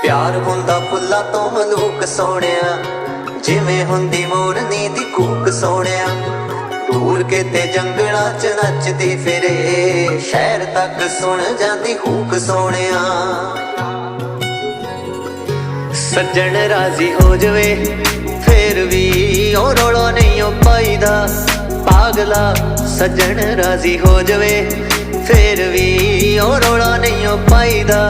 प्यार हुंदा फुल्लां तो मलूक सोहणिया, जिवें हुंदी मोरनी दी कूक सोहणिया। दूर किते जंगलां च नचदी फिरे, शहर तक सुन जांदी हूक सोहणिया। सज्जन राजी हो जावे फिर भी ओ रौला नहीं ओ पाईदा। पागला सज्जन राजी हो जावे फिर भी ओ रौला नहीं ओ पाईदा।